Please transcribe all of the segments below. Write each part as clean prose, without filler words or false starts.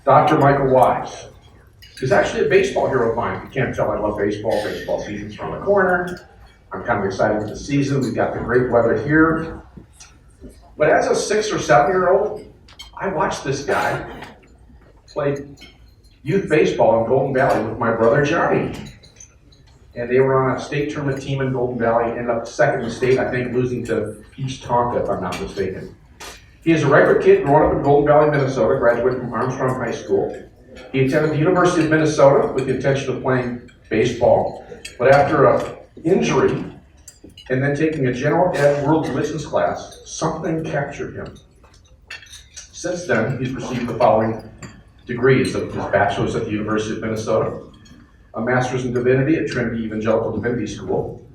Dr. Michael Wise is actually a baseball hero of mine. If you can't tell, I love baseball. Baseball season's around the corner. I'm kind of excited with the season. We've got the great weather here. But as a 6 or 7-year-old, I watched this guy play youth baseball in Golden Valley with my brother Johnny. And they were on a state tournament team in Golden Valley, ended up second in the state, I think losing to East Tonka, if I'm not mistaken. He is a regular kid growing up in Golden Valley, Minnesota, graduated from Armstrong High School. He attended the University of Minnesota with the intention of playing baseball, but after an injury and then taking a general ed world religions class, something captured him. Since then, he's received the following degrees: of his bachelor's at the University of Minnesota, a master's in divinity at Trinity Evangelical Divinity School,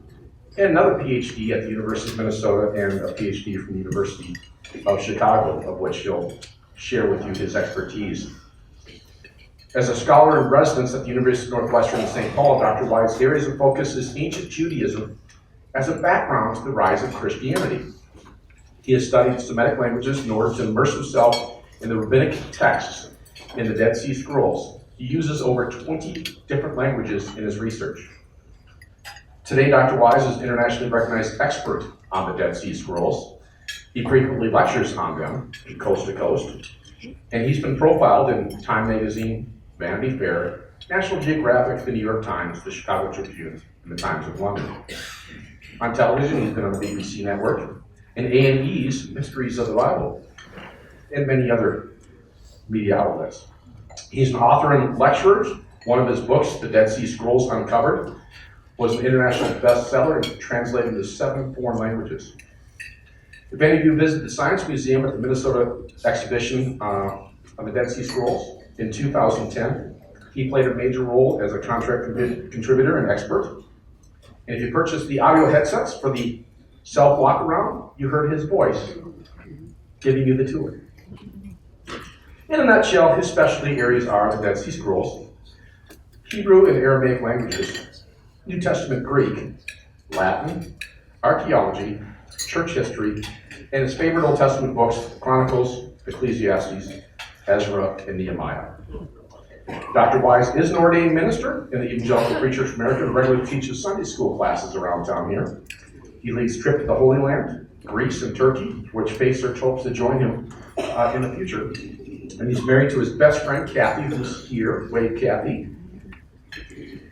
and another PhD at the University of Minnesota and a PhD from the University of Chicago, of which he'll share with you his expertise. As a scholar in residence at the University of Northwestern in St. Paul, Dr. Wise's areas of focus is ancient Judaism as a background to the rise of Christianity. He has studied Semitic languages in order to immerse himself in the rabbinic texts in the Dead Sea Scrolls. He uses over 20 different languages in his research. Today, Dr. Wise is an internationally recognized expert on the Dead Sea Scrolls. He frequently lectures on them, coast to coast, and he's been profiled in Time Magazine, Vanity Fair, National Geographic, the New York Times, the Chicago Tribune, and the Times of London. On television, he's been on the BBC network, and A&E's Mysteries of the Bible, and many other media outlets. He's an author and lecturer. One of his books, The Dead Sea Scrolls Uncovered, was an international bestseller and translated into 7 foreign languages. If any of you visit the Science Museum at the Minnesota exhibition on the Dead Sea Scrolls in 2010, he played a major role as a contract contributor and expert. And if you purchased the audio headsets for the self-walk around, you heard his voice giving you the tour. In a nutshell, his specialty areas are the Dead Sea Scrolls, Hebrew and Aramaic languages, New Testament Greek, Latin, archaeology, church history, and his favorite Old Testament books, Chronicles, Ecclesiastes, Ezra, and Nehemiah. Dr. Wise is an ordained minister in the Evangelical Free Church of America and regularly teaches Sunday school classes around town here. He leads trip to the Holy Land, Greece, and Turkey, which Faith Search hopes to join him in the future. And he's married to his best friend, Kathy, who's here. Wave, Kathy.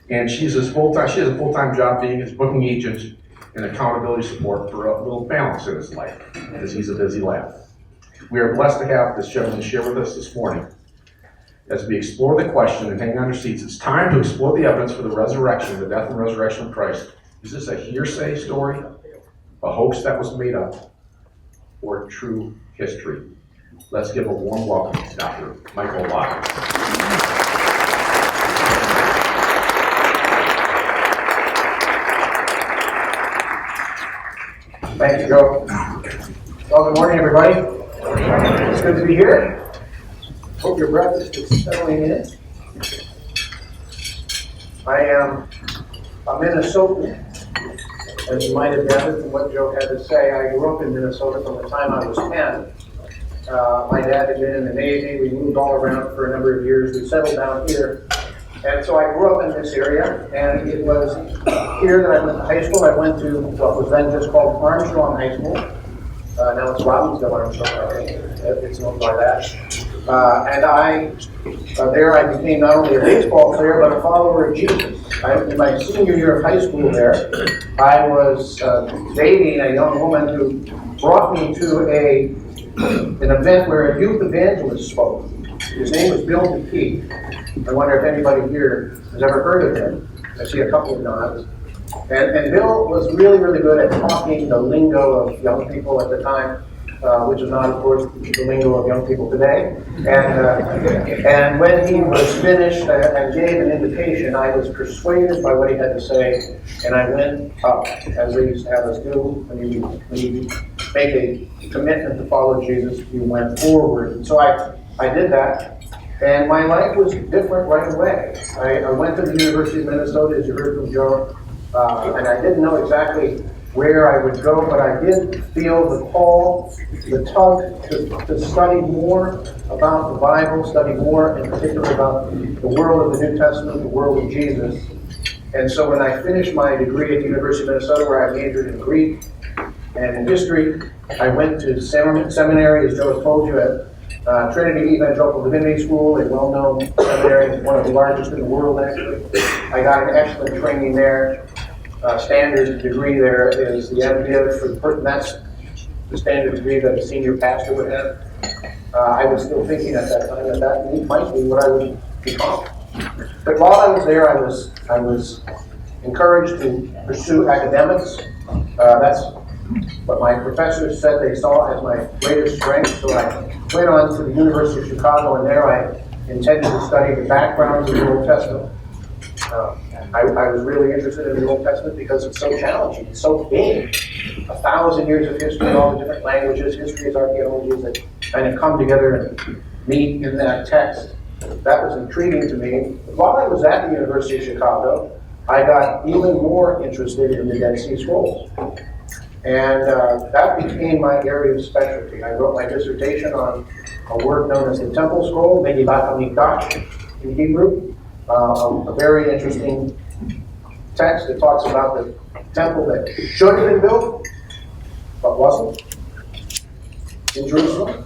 And she has a full-time job being his booking agent and accountability support for a little balance in his life, because he's a busy lad. We are blessed to have this gentleman share with us this morning. As we explore the question and hang on your seats, it's time to explore the evidence for the resurrection, the death and resurrection of Christ. Is this a hearsay story, a hoax that was made up, or true history? Let's give a warm welcome to Dr. Michael Wise. Thank you, Joe. Well, good morning, everybody. It's good to be here. Hope your breakfast is settling in. I am a Minnesotan, as you might have gathered from what Joe had to say. I grew up in Minnesota from the time I was 10. My dad had been in the Navy. We moved all around for a number of years. We settled down here. And so I grew up in this area, and it was here that I went to high school. I went to what was then just called Armstrong High School. Now it's Robbinsville Armstrong, I think. It's known by that. There I became not only a baseball player, but a follower of Jesus. In my senior year of high school there, I was dating a young woman who brought me to an event where a youth evangelist spoke. His name was Bill McKee. I wonder if anybody here has ever heard of him. I see a couple of nods. And Bill was really, really good at talking the lingo of young people at the time, which is not, of course, the lingo of young people today. And when he was finished and gave an invitation, I was persuaded by what he had to say, and I went up, as they used to have us do when you make a commitment to follow Jesus. You went forward. And so I did that. And my life was different right away. I went to the University of Minnesota, as you heard from Joe, and I didn't know exactly where I would go, but I did feel the call, the tug to study more about the Bible, study more in particular about the world of the New Testament, the world of Jesus. And so when I finished my degree at the University of Minnesota, where I majored in Greek and in history, I went to seminary, as Joe has told you, at Trinity Evangelical Divinity School, a well-known seminary, one of the largest in the world, actually. I got an excellent training there. Standard degree there is the MDiv for the person. That's the standard degree that a senior pastor would have. I was still thinking at that time that might be what I would become. But while I was there, I was encouraged to pursue academics. That's what my professors said they saw as my greatest strength. So I went on to the University of Chicago, and there I intended to study the backgrounds of the Old Testament. I was really interested in the Old Testament because it's so challenging, it's so big. 1,000 years of history, all the different languages, histories, archaeologies that kind of come together and meet in that text. That was intriguing to me. While I was at the University of Chicago, I got even more interested in the Dead Sea Scrolls. And that became my area of specialty. I wrote my dissertation on a work known as the Temple Scroll, Megillat HaMikdash in Hebrew. A very interesting text that talks about the temple that should have been built, but wasn't, in Jerusalem.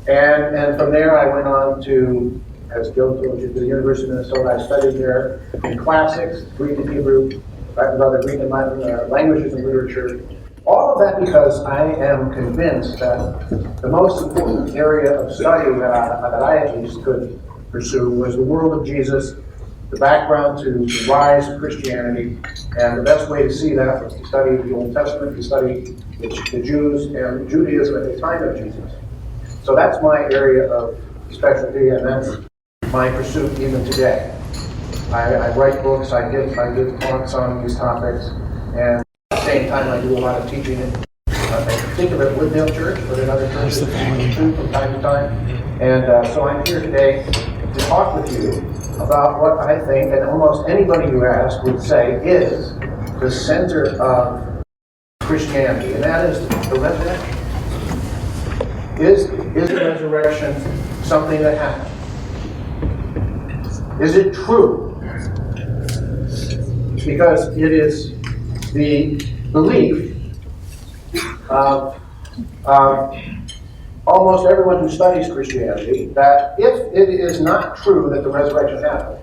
And from there I went on to, as Joe told you, the University of Minnesota. I studied there in classics, Greek and Hebrew, rather Greek and Latin, languages and literature. All of that because I am convinced that the most important area of study that I at least could pursue was the world of Jesus, the background to the rise of Christianity, and the best way to see that was to study the Old Testament, to study the Jews and Judaism at the time of Jesus. So that's my area of specialty, and that's my pursuit even today. I write books, I give talks on these topics, and at the same time I do a lot of teaching in particular at Wooddale Church, but in other churches too from time to time. And so I'm here today to talk with you about what I think, and almost anybody you ask would say, is the center of Christianity, and that is the resurrection. Is the resurrection something that happened? Is it true? Because it is the belief of almost everyone who studies Christianity that if it is not true that the resurrection happened,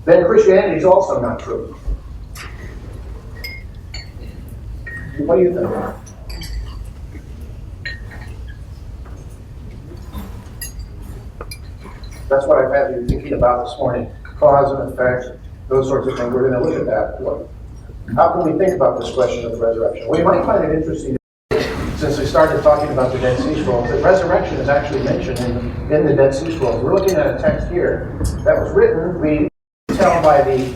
then Christianity is also not true. What do you think? That's what I've had you thinking about this morning. Cause and effect, those sorts of things. We're going to look at that. How can we think about this question of the resurrection? We might find it interesting, since we started talking about the Dead Sea Scrolls, that resurrection is actually mentioned in the Dead Sea Scrolls. We're looking at a text here that was written, we tell by the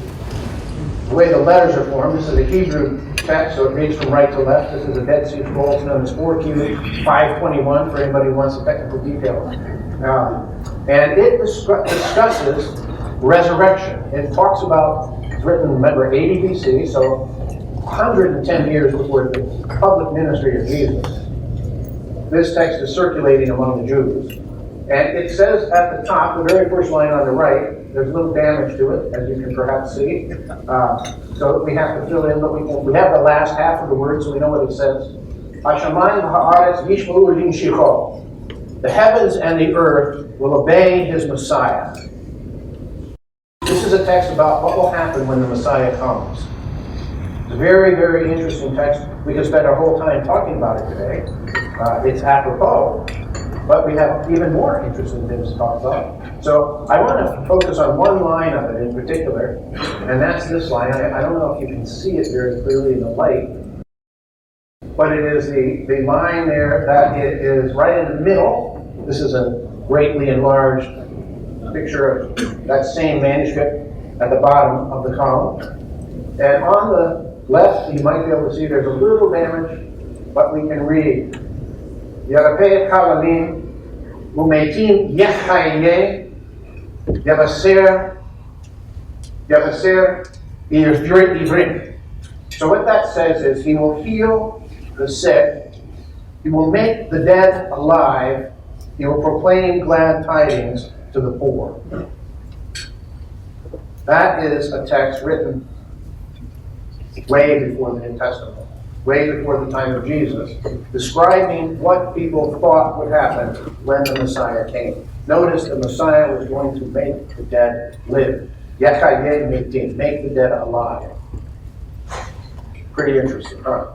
way the letters are formed. This is a Hebrew text, so it reads from right to left. This is a Dead Sea Scroll. It's known as 4Q 521 for anybody who wants the technical details. And it discusses resurrection. It talks about, it's written, remember, 80 BC, so 110 years before the public ministry of Jesus. This text is circulating among the Jews. And it says at the top, the very first line on the right, there's a little damage to it, as you can perhaps see. So we have to fill in, but we have the last half of the word, so we know what it says. Hashamayim ha'aretz yishma'u l'mshicho. The heavens and the earth will obey his Messiah. This is a text about what will happen when the Messiah comes. It's a very, very interesting text. We could spend our whole time talking about it today. It's apropos, but we have even more interesting things to talk about. So I want to focus on one line of it in particular, and that's this line. I don't know if you can see it very clearly in the light, but it is the line there that it is right in the middle. This is a greatly enlarged picture of that same manuscript at the bottom of the column. And on the left, you might be able to see there's a little damage, but we can read. Yarapeh kalamim umeitim yechaye yavaser ivrit. So what that says is he will heal the sick, he will make the dead alive, he will proclaim glad tidings to the poor. That is a text written way before the New Testament, way before the time of Jesus, describing what people thought would happen when the Messiah came. Notice the Messiah was going to make the dead live. Yekayeh mitim, make the dead alive. Pretty interesting, huh?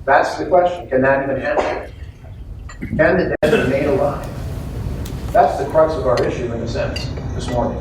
That's the question. Can that even happen? Can the dead be made alive? That's the crux of our issue in a sense this morning.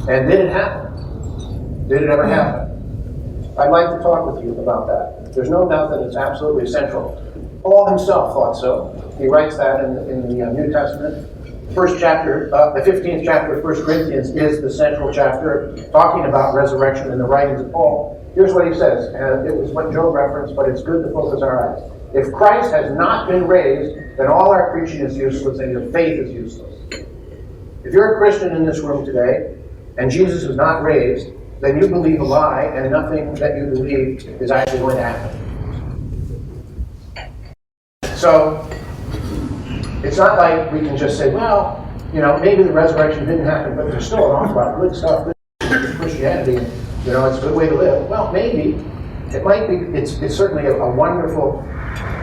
And did it happen? Did it ever happen? I'd like to talk with you about that. There's no doubt that it's absolutely essential. Paul himself thought so. He writes that in the New Testament. First chapter, the 15th chapter of 1 Corinthians is the central chapter talking about resurrection in the writings of Paul. Here's what he says, and it was what Joe referenced, but it's good to focus our eyes. If Christ has not been raised, then all our preaching is useless and your faith is useless. If you're a Christian in this room today, and Jesus is not raised, then you believe a lie, and nothing that you believe is actually going to happen. So, it's not like we can just say, well, maybe the resurrection didn't happen, but there's still an awful lot of good stuff, good Christianity, and, it's a good way to live. Well, maybe. It might be, it's certainly a wonderful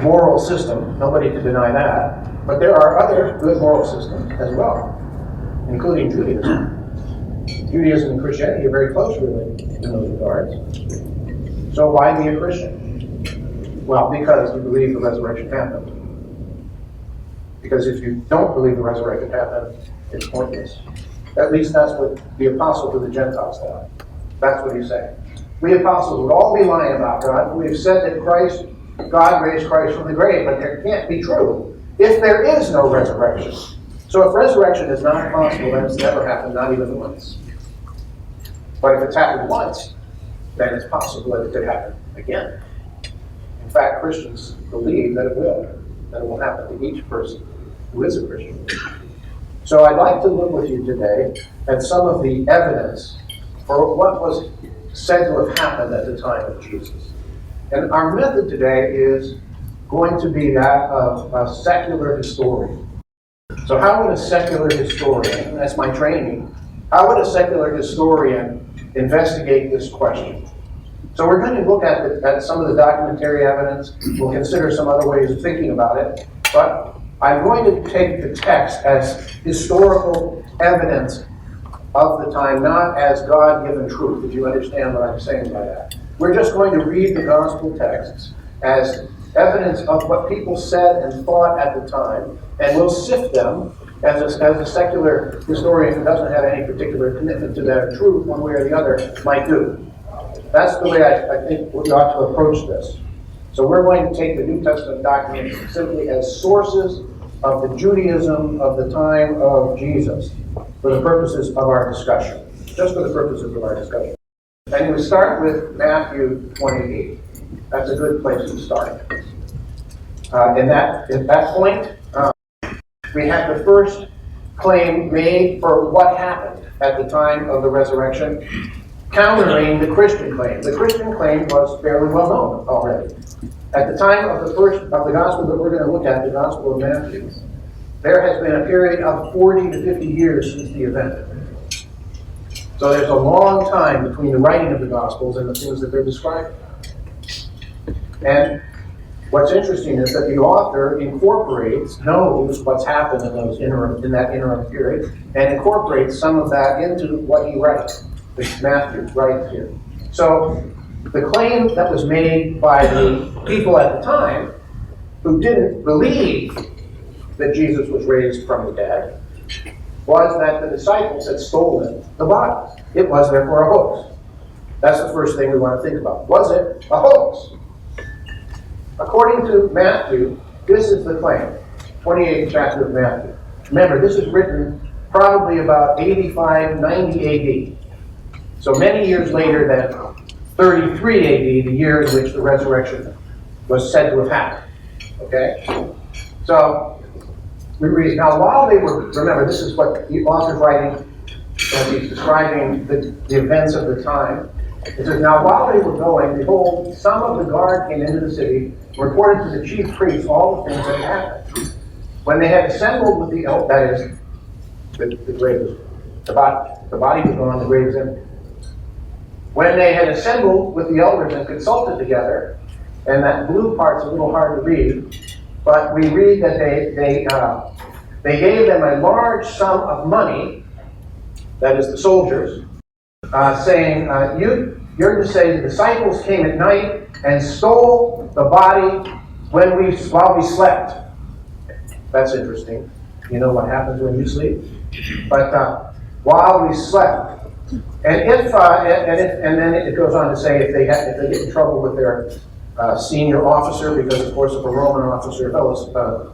moral system. Nobody can deny that. But there are other good moral systems as well, including Judaism. Judaism and Christianity are very close related in those regards. So why be a Christian? Well, because you believe the resurrection happened. Because if you don't believe the resurrection happened, it's pointless. At least that's what the apostle to the Gentiles thought. That's what he's saying. We apostles would all be lying about God. We've said that God raised Christ from the grave, but that can't be true if there is no resurrection. So if resurrection is not possible, then it's never happened, not even once. But if it's happened once, then it's possible that it could happen again. In fact, Christians believe that it will happen to each person who is a Christian. So I'd like to look with you today at some of the evidence for what was said to have happened at the time of Jesus. And our method today is going to be that of a secular historian. So how would a secular historian, and that's my training, how would a secular historian investigate this question? So we're going to look at some of the documentary evidence. We'll consider some other ways of thinking about it. But I'm going to take the text as historical evidence of the time, not as God-given truth, if you understand what I'm saying by that. We're just going to read the gospel texts as evidence of what people said and thought at the time, and we'll sift them as a secular historian who doesn't have any particular commitment to that truth, one way or the other, might do. That's the way I think we ought to approach this. So we're going to take the New Testament documents simply as sources of the Judaism of the time of Jesus for the purposes of our discussion. Just for the purposes of our discussion. And we start with Matthew 28. That's a good place to start. At that point, we have the first claim made for what happened at the time of the resurrection, countering the Christian claim. The Christian claim was fairly well known already. At the time of the gospel that we're going to look at, the Gospel of Matthew, there has been a period of 40 to 50 years since the event. So there's a long time between the writing of the Gospels and the things that they're describing. And what's interesting is that the author knows what's happened in that interim period, and incorporates some of that into what he writes, which Matthew writes here. So the claim that was made by the people at the time who didn't believe that Jesus was raised from the dead was that the disciples had stolen the bodies. It was therefore a hoax. That's the first thing we want to think about. Was it a hoax? According to Matthew, this is the claim. 28th chapter of Matthew. Remember, this is written probably about 85, 90 AD. So many years later than 33 AD, the year in which the resurrection was said to have happened. Okay? So, we read, now while they were, remember this is what the author's writing as he's describing the events of the time. It says, now while they were going, behold, some of the guard came into the city, reported to the chief priests all the things that had happened. When they had assembled with the elders, that is, the grave, the body was gone, the grave was empty. When they had assembled with the elders and consulted together, and that blue part's a little hard to read, but we read that they gave them a large sum of money, that is the soldiers, saying, you're to say the disciples came at night and stole the body while we slept. That's interesting. You know what happens when you sleep? But while we slept. And then it goes on to say if they get in trouble with their senior officer, because of course if a Roman officer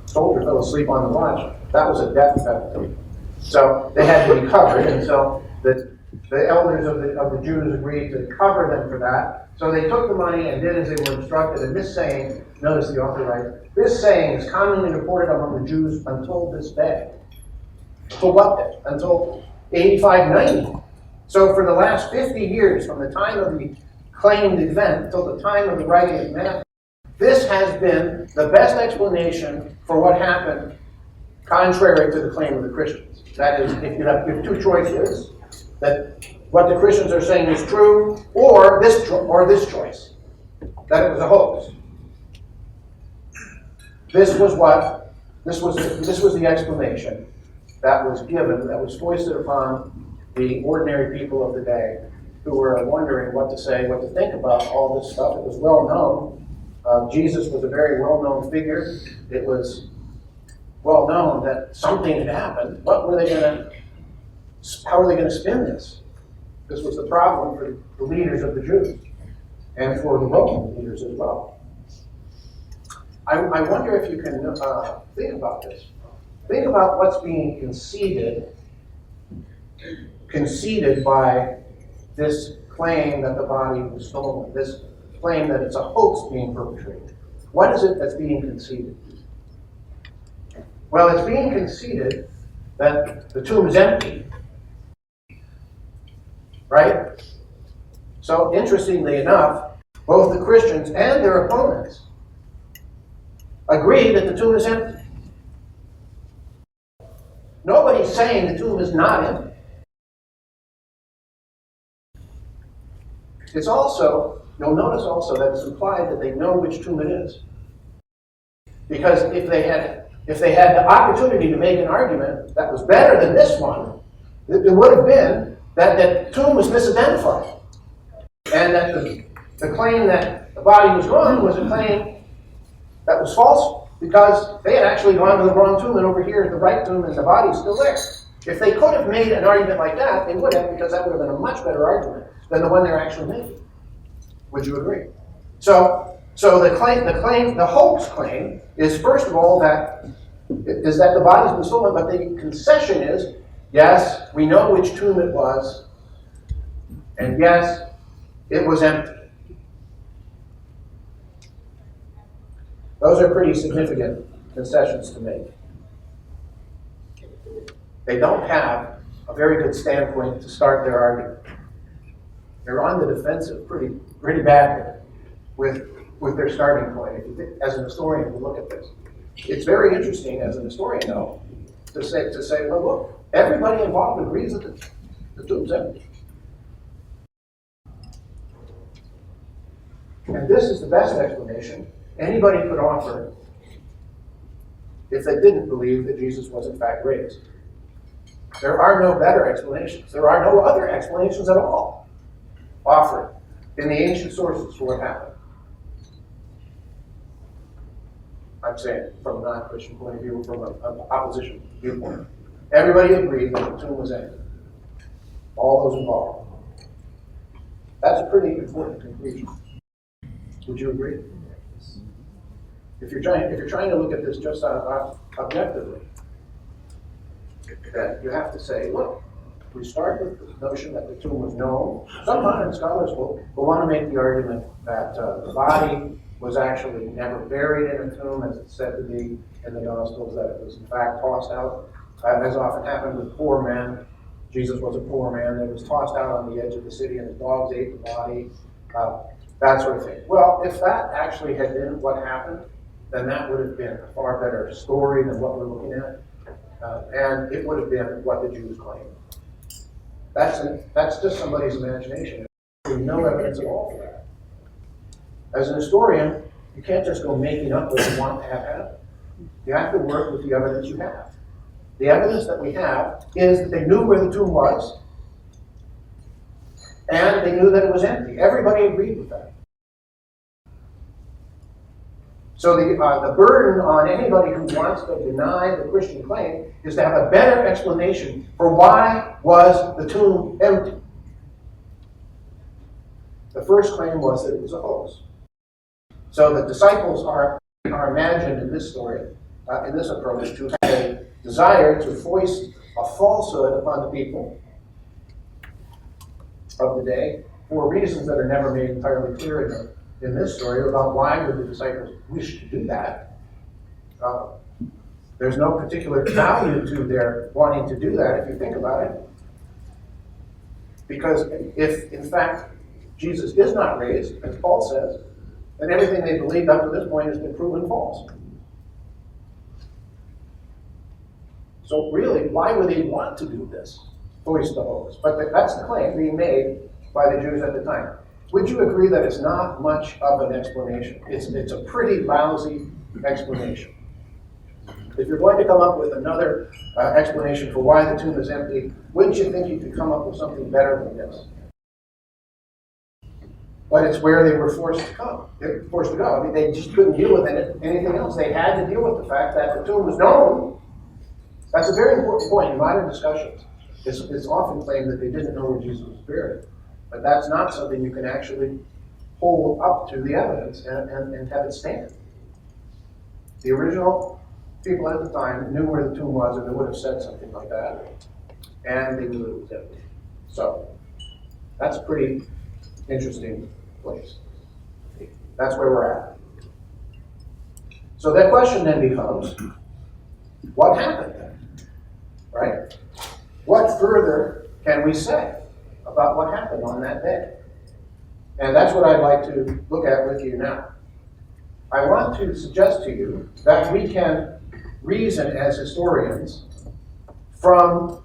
soldier fell asleep on the watch, that was a death penalty. So they had to be covered, and so the elders of the Jews agreed to cover them for that. So they took the money and did as they were instructed. And this saying, notice the author writes, this saying is commonly reported among the Jews until this day. Until what day? Until 85-90. So for the last 50 years, from the time of the claimed event until the time of the writing of Matthew, this has been the best explanation for what happened, contrary to the claim of the Christians. That is, if you have two choices, that what the Christians are saying is true, or this choice, that it was a hoax. This was the explanation that was given, that was foisted upon the ordinary people of the day, who were wondering what to say, what to think about all this stuff. It was well known. Jesus was a very well-known figure. It was well known that something had happened. How were they going to spin this? This was the problem for the leaders of the Jews and for the Roman leaders as well. I wonder if you can think about this. Think about what's being conceded by this claim that the body was stolen, this claim that it's a hoax being perpetrated. What is it that's being conceded? Well, it's being conceded that the tomb is empty. Right? So, interestingly enough, both the Christians and their opponents agree that the tomb is empty. Nobody's saying the tomb is not empty. It's also, you'll notice also that it's implied that they know which tomb it is. Because if they had the opportunity to make an argument that was better than this one, it would have been that the tomb was misidentified. And that the claim that the body was gone was a claim that was false, because they had actually gone to the wrong tomb, and over here is the right tomb and the body's still there. If they could have made an argument like that, they would have, because that would have been a much better argument than the one they're actually making. Would you agree? So the hoax claim is, first of all, that the body's been stolen, but the concession is, yes, we know which tomb it was, and yes, it was empty. Those are pretty significant concessions to make. They don't have a very good standpoint to start their argument. They're on the defensive pretty badly with their starting point. If you think, as an historian, you look at this. It's very interesting as an historian, though, to say, well, look, everybody involved agrees that the tomb's empty. And this is the best explanation anybody could offer if they didn't believe that Jesus was in fact raised. There are no better explanations. There are no other explanations at all offered in the ancient sources for what happened. I'm saying from a non-Christian point of view, from an opposition viewpoint. Everybody agreed that the tomb was empty. All those involved. That's a pretty important conclusion. Would you agree? If you're trying to look at this just objectively, that you have to say, look, we start with the notion that the tomb was known. Some modern scholars will want to make the argument that the body was actually never buried in a tomb, as it's said to be in the Gospels, that it was in fact tossed out, as often happened with poor men Jesus was a poor man that was tossed out on the edge of the city and his dogs ate the body, that sort of thing. Well, if that actually had been what happened, then that would have been a far better story than what we're looking at. And it would have been what the Jews claimed. That's just somebody's imagination. There's no evidence at all for that. As an historian, you can't just go making up what you want to have happen. You have to work with the evidence you have. The evidence that we have is that they knew where the tomb was, and they knew that it was empty. Everybody agreed with that. So the burden on anybody who wants to deny the Christian claim is to have a better explanation for why was the tomb empty. The first claim was that it was a hoax. So the disciples are imagined in this story, in this approach, to have a desire to foist a falsehood upon the people of the day for reasons that are never made entirely clear in this story about why would the disciples wish to do that. There's no particular value to their wanting to do that if you think about it. Because if, in fact, Jesus is not raised, as Paul says, then everything they believed up to this point has been proven false. So really, why would they want to do this? Foist the hoax. But that's the claim being made by the Jews at the time. Would you agree that it's not much of an explanation? It's a pretty lousy explanation. If you're going to come up with another explanation for why the tomb is empty, wouldn't you think you could come up with something better than this? But it's where they were forced to go. I mean, they just couldn't deal with anything else. They had to deal with the fact that the tomb was known. That's a very important point in modern discussions. It's often claimed that they didn't know where Jesus was buried. But that's not something you can actually hold up to the evidence and have it stand. The original people at the time knew where the tomb was, or they would have said something like that. And they knew it was empty. So, that's a pretty interesting place. That's where we're at. So that question then becomes, what happened then? Right? What further can we say about what happened on that day? And that's what I'd like to look at with you now. I want to suggest to you that we can reason as historians from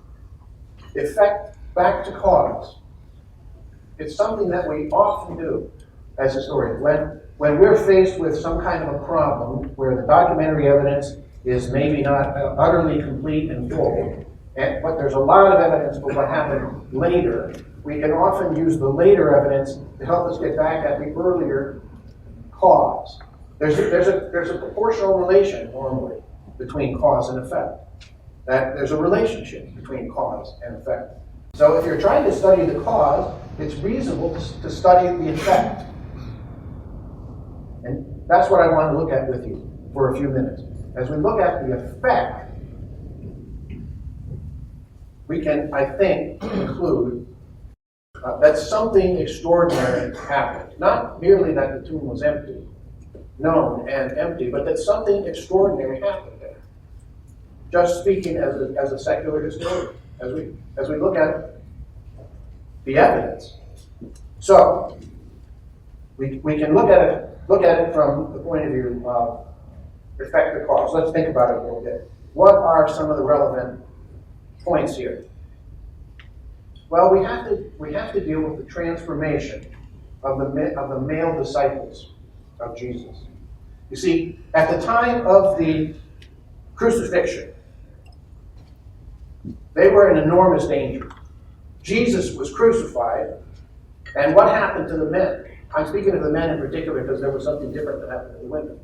effect back to cause. It's something that we often do as historians. When we're faced with some kind of a problem where the documentary evidence is maybe not utterly complete and full, but there's a lot of evidence for what happened later, we can often use the later evidence to help us get back at the earlier cause. There's a proportional relation normally between cause and effect. That there's a relationship between cause and effect. So if you're trying to study the cause, it's reasonable to study the effect. And that's what I want to look at with you for a few minutes. As we look at the effect, we can, I think, conclude that something extraordinary happened. Not merely that the tomb was empty, known and empty, but that something extraordinary happened there. Just speaking as a secular historian, as we look at the evidence. So we can look at it from the point of view of effect and cause. Let's think about it a little bit. What are some of the relevant points here? Well, we have to deal with the transformation of the male disciples of Jesus. You see, at the time of the crucifixion, they were in enormous danger. Jesus was crucified, and what happened to the men? I'm speaking of the men in particular because there was something different that happened to the women.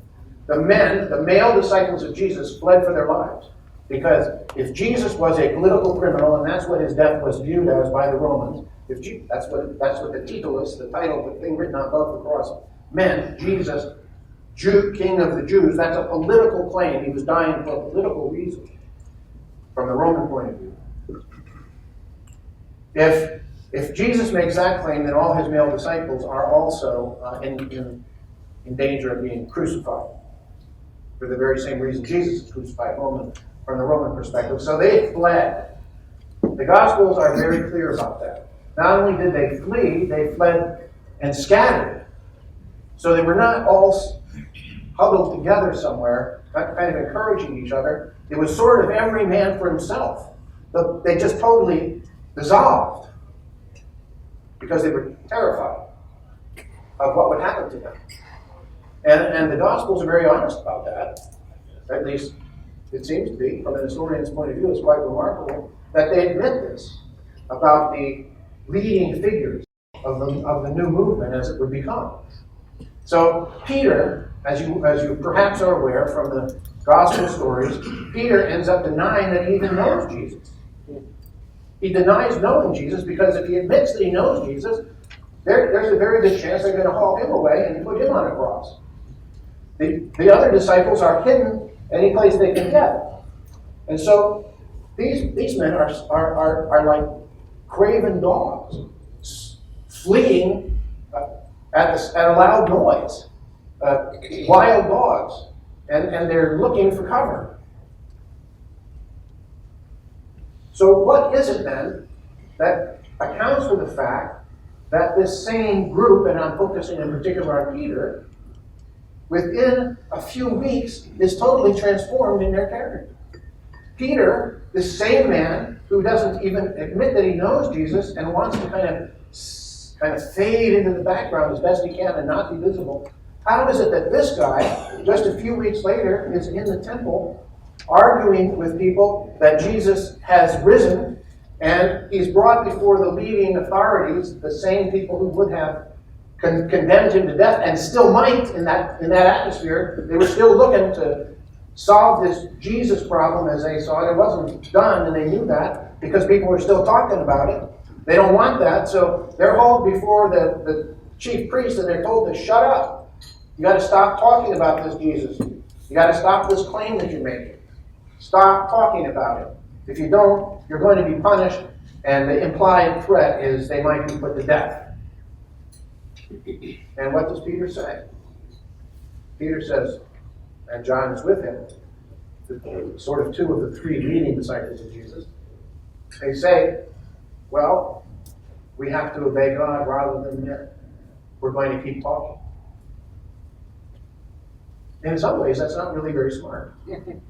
The men, the male disciples of Jesus, fled for their lives. Because if Jesus was a political criminal, and that's what his death was viewed as by the Romans, that's what the titulus, the title, the thing written above the cross, meant, Jesus, King of the Jews, that's a political claim. He was dying for a political reason, from the Roman point of view. If Jesus makes that claim, then all his male disciples are also in danger of being crucified for the very same reason Jesus is crucified from the Roman perspective. So they fled. The Gospels are very clear about that. Not only did they flee, they fled and scattered. So they were not all huddled together somewhere, kind of encouraging each other. It was sort of every man for himself. They just totally dissolved because they were terrified of what would happen to them. And the Gospels are very honest about that. At least it seems to be, from an historian's point of view, it's quite remarkable that they admit this about the leading figures of the new movement as it would become. So Peter, as you perhaps are aware from the Gospel stories, Peter ends up denying that he even knows Jesus. He denies knowing Jesus because if he admits that he knows Jesus, there's a very good chance they're going to haul him away and put him on a cross. The other disciples are hidden any place they can get. And so these men are like craven dogs, fleeing at a loud noise, wild dogs, and they're looking for cover. So what is it then that accounts for the fact that this same group, and I'm focusing in particular on Peter, within a few weeks is totally transformed in their character? Peter, the same man who doesn't even admit that he knows Jesus and wants to kind of fade into the background as best he can and not be visible. How is it that this guy, just a few weeks later, is in the temple arguing with people that Jesus has risen, and he's brought before the leading authorities, the same people who would have condemned him to death and still might in that atmosphere? They were still looking to solve this Jesus problem as they saw it. It wasn't done, and they knew that because people were still talking about it. They don't want that, so they're hauled before the chief priest and they're told to shut up. You got to stop talking about this Jesus. You got to stop this claim that you're making. Stop talking about it. If you don't, you're going to be punished, and the implied threat is they might be put to death. And what does Peter say? Peter says, and John is with him, sort of two of the three leading disciples of Jesus. They say, well, we have to obey God rather than men. We're going to keep talking. In some ways, that's not really very smart,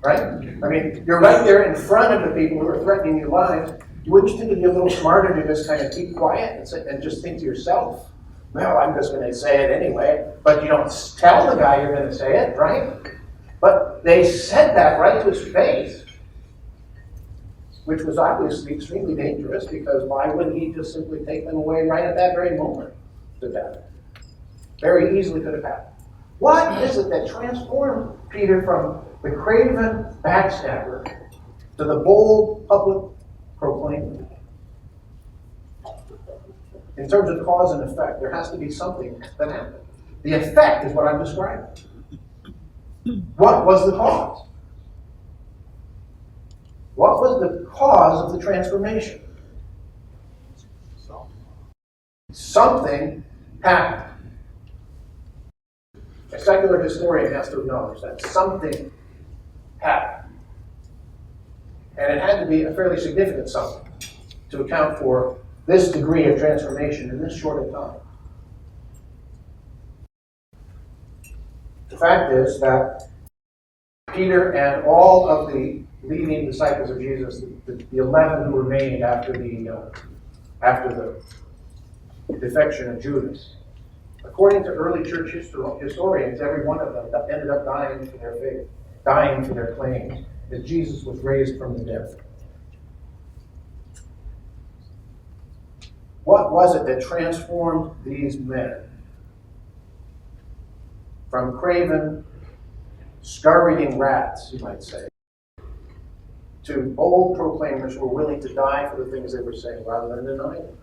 right? I mean, you're right there in front of the people who are threatening your lives. Wouldn't you think it'd be a little smarter to just kind of keep quiet and just think to yourself, well, I'm just going to say it anyway. But you don't tell the guy you're going to say it, right? But they said that right to his face, which was obviously extremely dangerous, because why wouldn't he just simply take them away right at that very moment to death? Very easily could have happened. What is it that transformed Peter from the craven backstabber to the bold public proclaimer? In terms of cause and effect, there has to be something that happened. The effect is what I'm describing. What was the cause? What was the cause of the transformation? Something happened. A secular historian has to acknowledge that something happened. And it had to be a fairly significant something to account for this degree of transformation in this short a time. The fact is that Peter and all of the leading disciples of Jesus, the 11 who remained after the defection of Judas, according to early church historians, every one of them ended up dying for their faith, dying for their claims that Jesus was raised from the dead. What was it that transformed these men from craven, scurrying rats, you might say, to bold proclaimers who were willing to die for the things they were saying rather than deny them?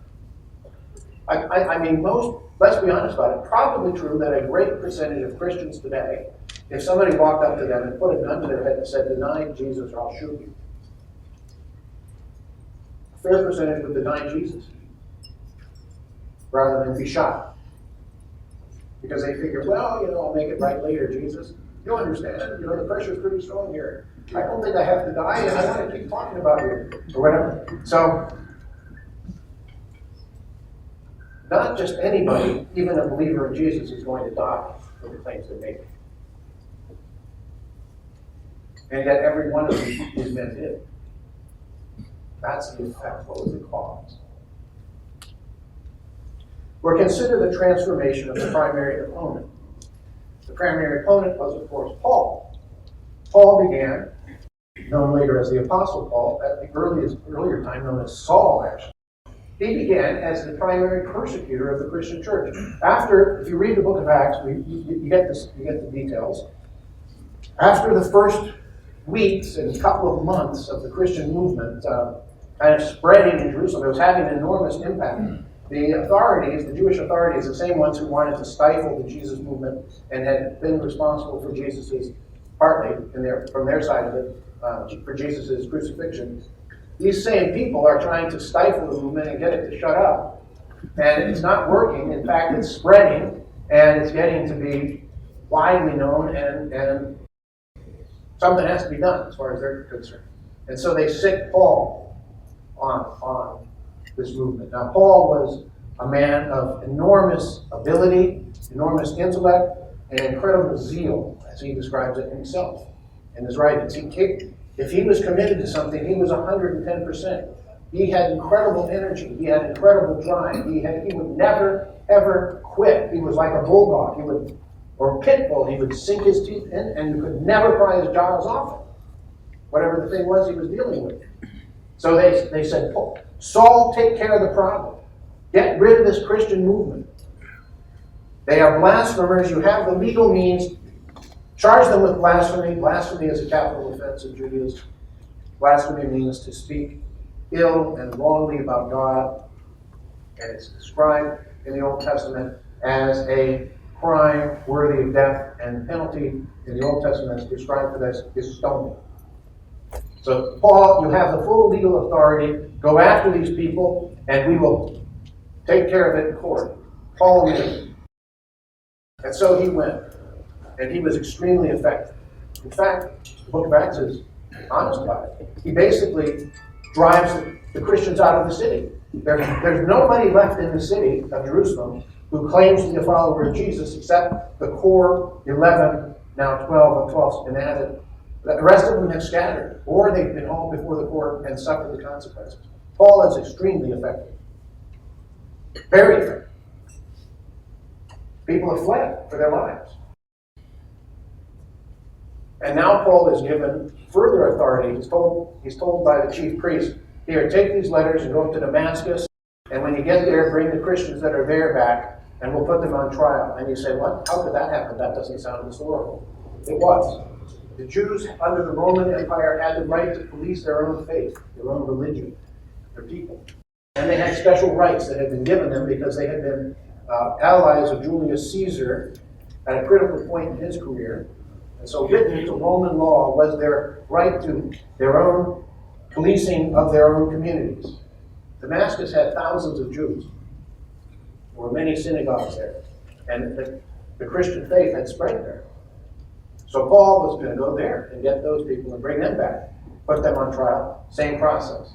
I mean, let's be honest about it, probably true that a great percentage of Christians today, if somebody walked up to them and put a gun to their head and said, deny Jesus or I'll shoot you, a fair percentage would deny Jesus rather than be shot. Because they figure, well, I'll make it right later, Jesus. You understand, the pressure's pretty strong here. I don't think I have to die, and I want to keep talking about you, or whatever. So, not just anybody, even a believer in Jesus, is going to die for the claims they make. And yet every one of these men did. That's the effect. What was the cause? Or consider the transformation of the primary opponent. The primary opponent was, of course, Paul. Paul began, known later as the Apostle Paul, at the earlier time known as Saul, actually. He began as the primary persecutor of the Christian church. After, if you read the book of Acts, you get the details. After the first weeks and couple of months of the Christian movement kind of spreading in Jerusalem, it was having an enormous impact. The authorities, the Jewish authorities, the same ones who wanted to stifle the Jesus movement and had been responsible for Jesus's, partly from their side of it, for Jesus's crucifixion, these same people are trying to stifle the movement and get it to shut up. And it's not working. In fact, it's spreading, and it's getting to be widely known, and something has to be done as far as they're concerned. And so they sick Paul on this movement. Now, Paul was a man of enormous ability, enormous intellect, and incredible zeal, as he describes it himself in his writings. If he was committed to something, he was 110%. He had incredible energy. He had incredible drive. He would never, ever quit. He was like a bulldog. Or pit bull. He would sink his teeth in, and you could never pry his jaws off it, whatever the thing was he was dealing with. So they said, Saul, take care of the problem. Get rid of this Christian movement. They are blasphemers. You have the legal means. Charge them with blasphemy. Blasphemy is a capital offense in Judaism. Blasphemy means to speak ill and wrongly about God. And it's described in the Old Testament as a crime worthy of death, and the penalty in the Old Testament is described for this is stoning. So, Paul, you have the full legal authority. Go after these people, and we will take care of it in court. Paul went. And so he went. And he was extremely effective. In fact, the book of Acts is honest about it. He basically drives the Christians out of the city. There's nobody left in the city of Jerusalem who claims to be a follower of Jesus except the core 11, now 12 and 12 been added. The rest of them have scattered, or they've been hauled before the court and suffered the consequences. Paul is extremely effective. Very effective. People have fled for their lives. And now Paul is given further authority. He's told by the chief priest, here, take these letters and go up to Damascus, and when you get there, bring the Christians that are there back, and we'll put them on trial. And you say, what? How could that happen? That doesn't sound historical. It was. The Jews under the Roman Empire had the right to police their own faith, their own religion, their people. And they had special rights that had been given them because they had been allies of Julius Caesar at a critical point in his career. And so written into Roman law was their right to their own policing of their own communities. Damascus had thousands of Jews. There were many synagogues there. And the Christian faith had spread there. So Paul was going to go there and get those people and bring them back, put them on trial, same process.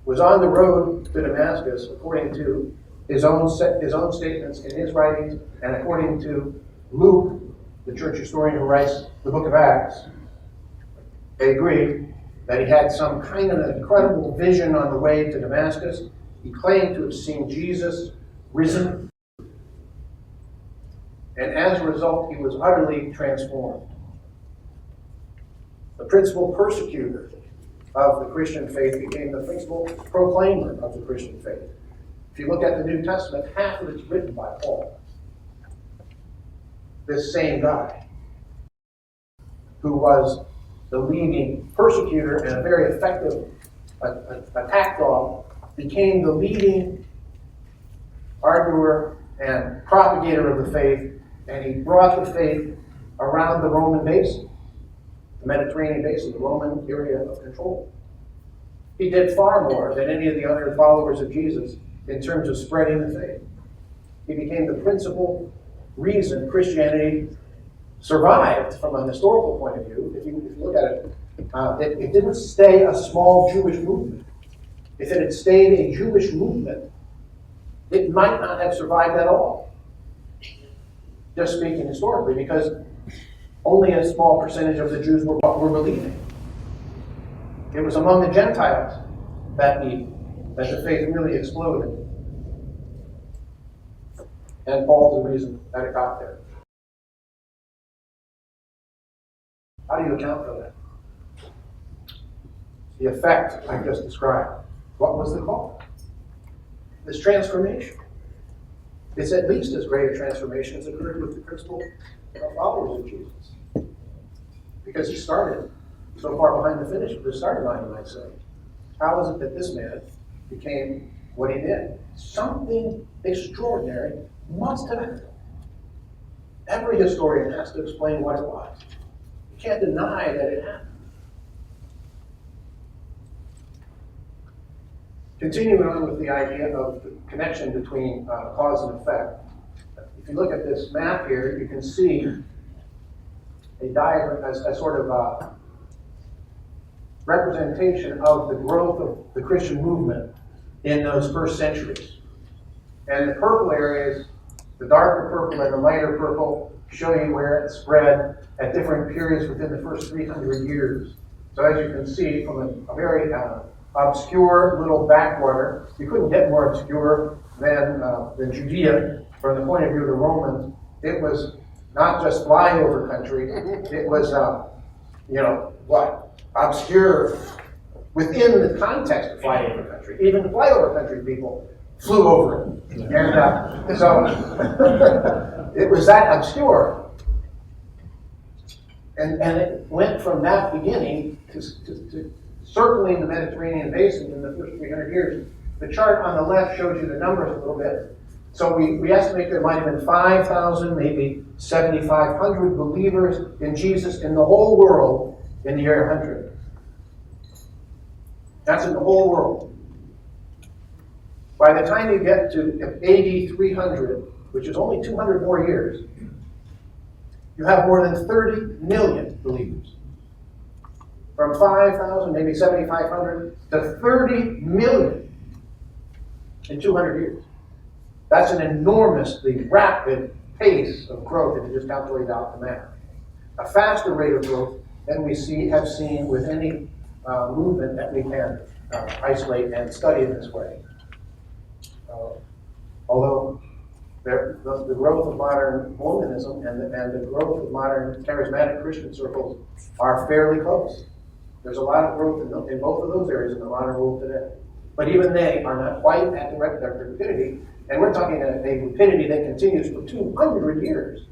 Was on the road to Damascus according to his own statements in his writings, and according to Luke, the church historian who writes the book of Acts. They agree that he had some kind of an incredible vision on the way to Damascus. He claimed to have seen Jesus risen. And as a result, he was utterly transformed. The principal persecutor of the Christian faith became the principal proclaimer of the Christian faith. If you look at the New Testament, half of it's written by Paul. This same guy, who was the leading persecutor and a very effective attack dog, became the leading arguer and propagator of the faith, and he brought the faith around the Roman basin, the Mediterranean basin, the Roman area of control. He did far more than any of the other followers of Jesus in terms of spreading the faith. He became the principal reason Christianity survived from a historical point of view. If you look at it It didn't stay a small Jewish movement. If it had stayed a Jewish movement, it might not have survived at all. Just speaking historically, because only a small percentage of the Jews were believing. It was among the Gentiles that the faith really exploded. And Paul's the reason that it got there. How do you account for that? The effect I just described. What was the cause? This transformation. It's at least as great a transformation as occurred with the crystal followers of Jesus. Because he started so far behind the finish of the starting line, you might say. How is it that this man became what he did? Something extraordinary must have happened. Every historian has to explain what it was. You can't deny that it happened. Continuing on with the idea of the connection between cause and effect. If you look at this map here, you can see a diagram, a sort of representation of the growth of the Christian movement in those first centuries. And the purple areas, the darker purple and the lighter purple, show you where it spread at different periods within the first 300 years. So as you can see, from a very obscure little backwater, you couldn't get more obscure than Judea from the point of view of the Romans. It was not just flyover country, it was, obscure within the context of flyover country. Even flyover country people flew over it. And so it was that obscure. And it went from that beginning to circling the Mediterranean basin in the first 300 years. The chart on the left shows you the numbers a little bit. So we estimate there might have been 5,000, maybe 7,500 believers in Jesus in the whole world in the year 100. That's in the whole world. By the time you get to AD 300, which is only 200 more years, you have more than 30 million believers. From 5,000, maybe 7,500, to 30 million in 200 years. That's an enormously rapid pace of growth if you just calculate out the math. A faster rate of growth than we have seen with any movement that we can isolate and study in this way. Although the growth of modern Mormonism and the growth of modern charismatic Christian circles are fairly close. There's a lot of growth in both of those areas in the modern world today. But even they are not quite at their rapidity. And we're talking a rapidity that continues for 200 years,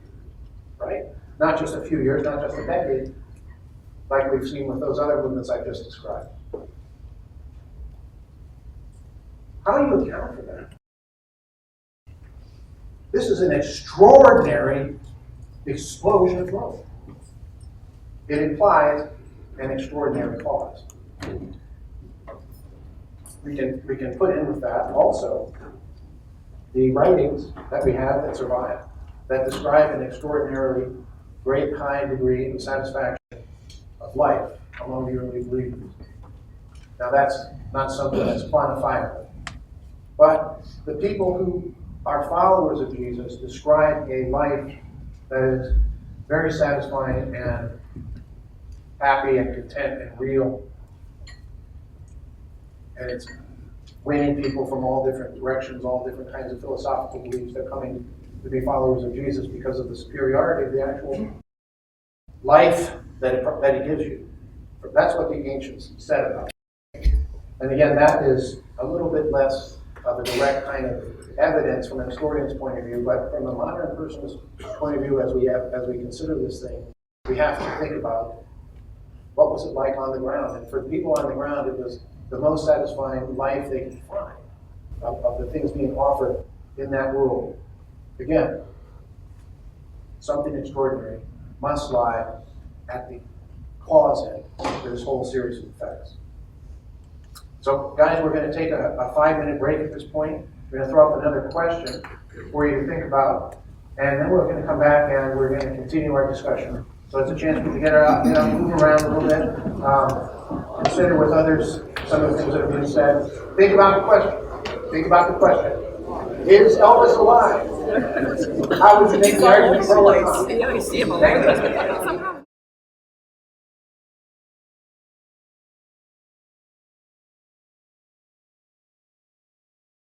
right? Not just a few years, not just a decade, like we've seen with those other movements I just described. How do you account for that? This is an extraordinary explosion of growth. It implies an extraordinary cause. We can put in with that also the writings that we have that survive, that describe an extraordinarily great high degree of satisfaction of life among the early believers. Now that's not something that's quantifiable. But the people who are followers of Jesus describe a life that is very satisfying and happy and content and real. And it's winning people from all different directions, all different kinds of philosophical beliefs. They're coming to be followers of Jesus because of the superiority of the actual life that he gives you. That's what the ancients said about it. And again, that is a little bit less of a direct kind of evidence from an historian's point of view, but from a modern person's point of view, as we consider this thing, we have to think about what was it like on the ground. And for people on the ground, it was the most satisfying life they could find of the things being offered in that world. Again, something extraordinary must lie at the cause end for this whole series of effects. So, guys, we're going to take a 5-minute break at this point. We're going to throw up another question for you to think about, and then we're going to come back and we're going to continue our discussion So it's a chance to get out, move around a little bit, consider with others some of the things that have been said. Think about the question. Think about the question. Is Elvis alive? How would you make the argument for alive? Yeah, I see him all the time.